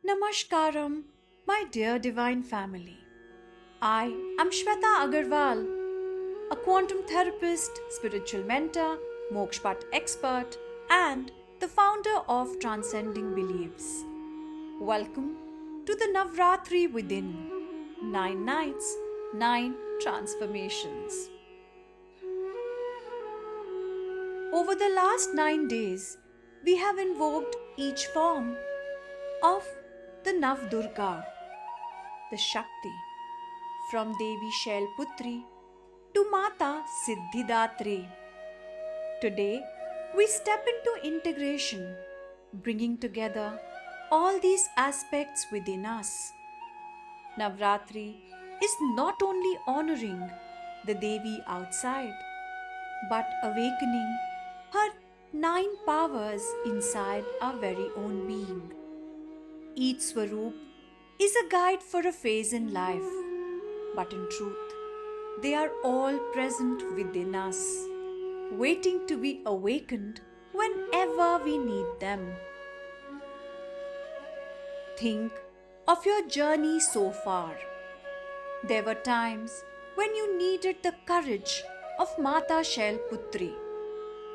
Namaskaram, my dear divine family. I am Shweta Agarwal, a quantum therapist, spiritual mentor, Mokshpat expert, and the founder of Transcending Beliefs. Welcome to the Navratri within 9 nights, 9 transformations. Over the last 9 days, we have invoked each form of the Navdurga, the Shakti, from Devi Shailputri to Mata Siddhidatri. Today, we step into integration, bringing together all these aspects within us. Navratri is not only honoring the Devi outside, but awakening her 9 powers inside our very own being. Each Swaroop is a guide for a phase in life, but in truth, they are all present within us, waiting to be awakened whenever we need them. Think of your journey so far. There were times when you needed the courage of Mata Shailputri,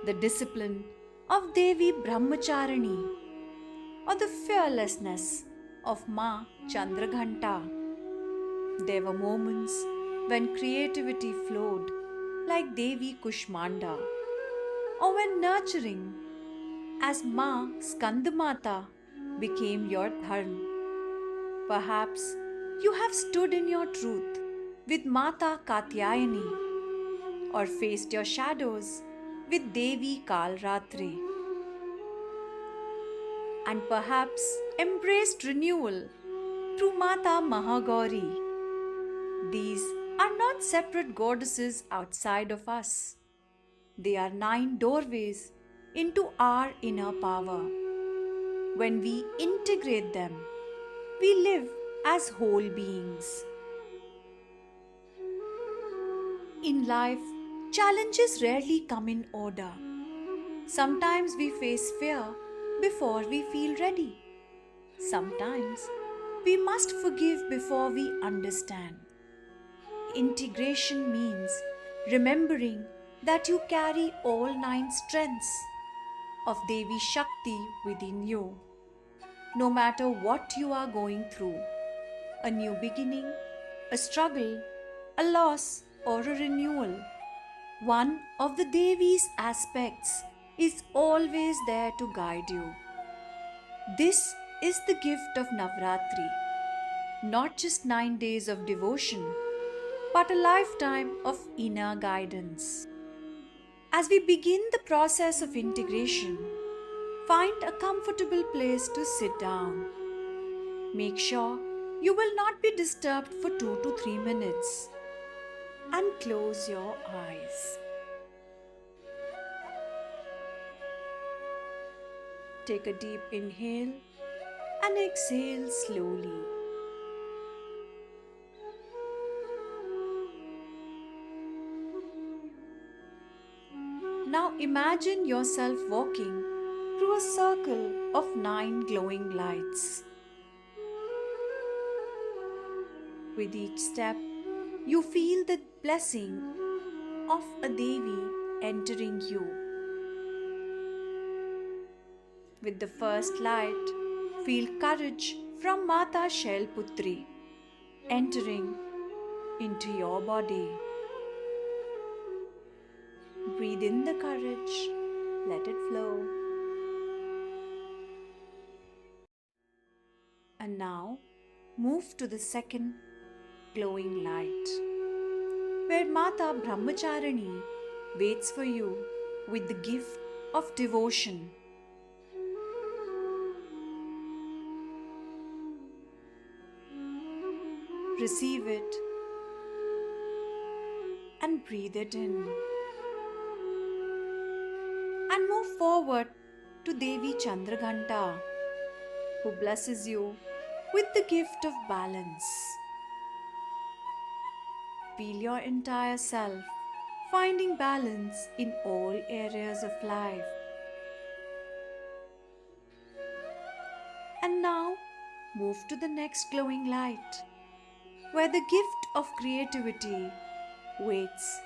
the discipline of Devi Brahmacharani, or the fearlessness of Ma Chandraghanta. There were moments when creativity flowed like Devi Kushmanda, or when nurturing as Ma Skandamata became your dharma. Perhaps you have stood in your truth with Mata Katyayani, or faced your shadows with Devi Kalratri, and perhaps embraced renewal through Mata Mahagauri. These are not separate goddesses outside of us. They are 9 doorways into our inner power. When we integrate them, we live as whole beings. In life, challenges rarely come in order. Sometimes we face fear before we feel ready. Sometimes we must forgive before we understand. Integration means remembering that you carry all 9 strengths of Devi Shakti within you. No matter what you are going through, a new beginning, a struggle, a loss, or a renewal, one of the Devi's aspects is always there to guide you. This is the gift of Navratri, not just 9 days of devotion, but a lifetime of inner guidance. As we begin the process of integration, find a comfortable place to sit down. Make sure you will not be disturbed for 2 to 3 minutes, and close your eyes. Take a deep inhale and exhale slowly. Now imagine yourself walking through a circle of 9 glowing lights. With each step, you feel the blessing of a Devi entering you. With the first light, feel courage from Mata Shailputri entering into your body. Breathe in the courage, let it flow. And now, move to the second glowing light, where Mata Brahmacharani waits for you with the gift of devotion. Receive it and breathe it in. And move forward to Devi Chandraghanta, who blesses you with the gift of balance. Feel your entire self finding balance in all areas of life. And now Move to the next glowing light, where the gift of creativity waits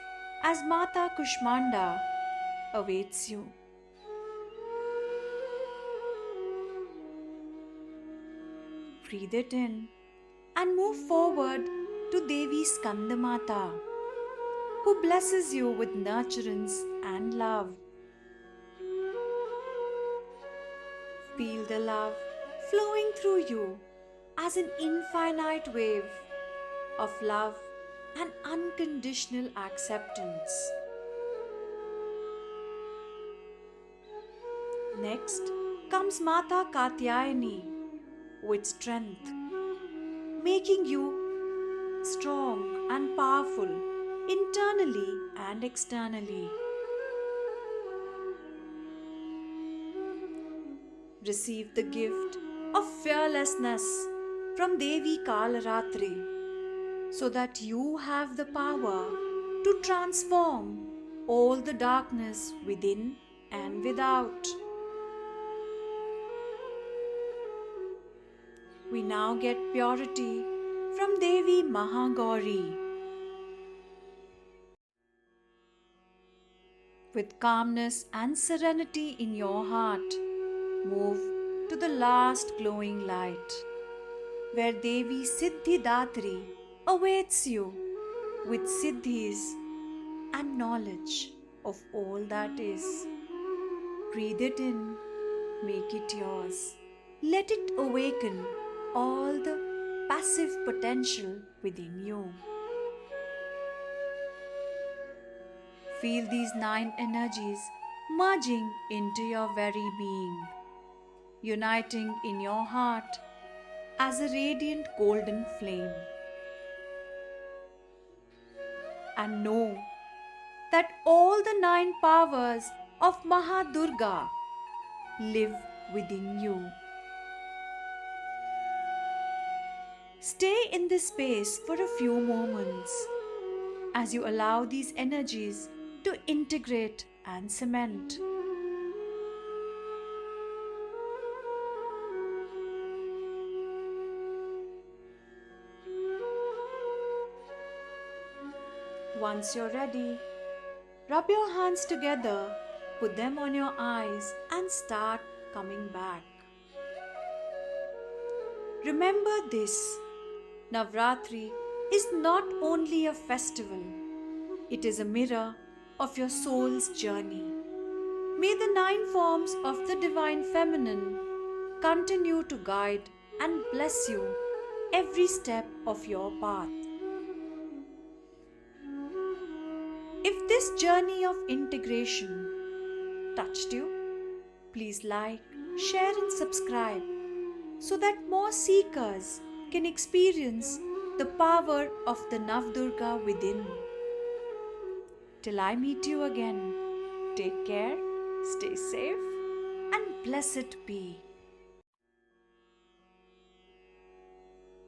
as Mata Kushmanda awaits you. Breathe it in and move forward to Devi Skandamata, who blesses you with nurturance and love. Feel the love flowing through you as an infinite wave of love and unconditional acceptance. Next comes Mata Katyayani with strength, making you strong and powerful internally and externally. Receive the gift of fearlessness from Devi Kalaratri so that you have the power to transform all the darkness within and without. We now get purity from Devi Mahagauri. With calmness and serenity in your heart, move to the last glowing light, where Devi Siddhidatri awaits you with siddhis and knowledge of all that is. Breathe it in, make it yours. Let it awaken all the passive potential within you. Feel these 9 energies merging into your very being, uniting in your heart as a radiant golden flame. And know that all the 9 powers of Mahadurga live within you. Stay in this space for a few moments as you allow these energies to integrate and cement. Once you're ready, rub your hands together, put them on your eyes and start coming back. Remember this, Navratri is not only a festival, it is a mirror of your soul's journey. May the 9 forms of the Divine Feminine continue to guide and bless you every step of your path. If this journey of integration touched you, please like, share and subscribe so that more seekers can experience the power of the Navdurga within. Till I meet you again, take care, stay safe and blessed be.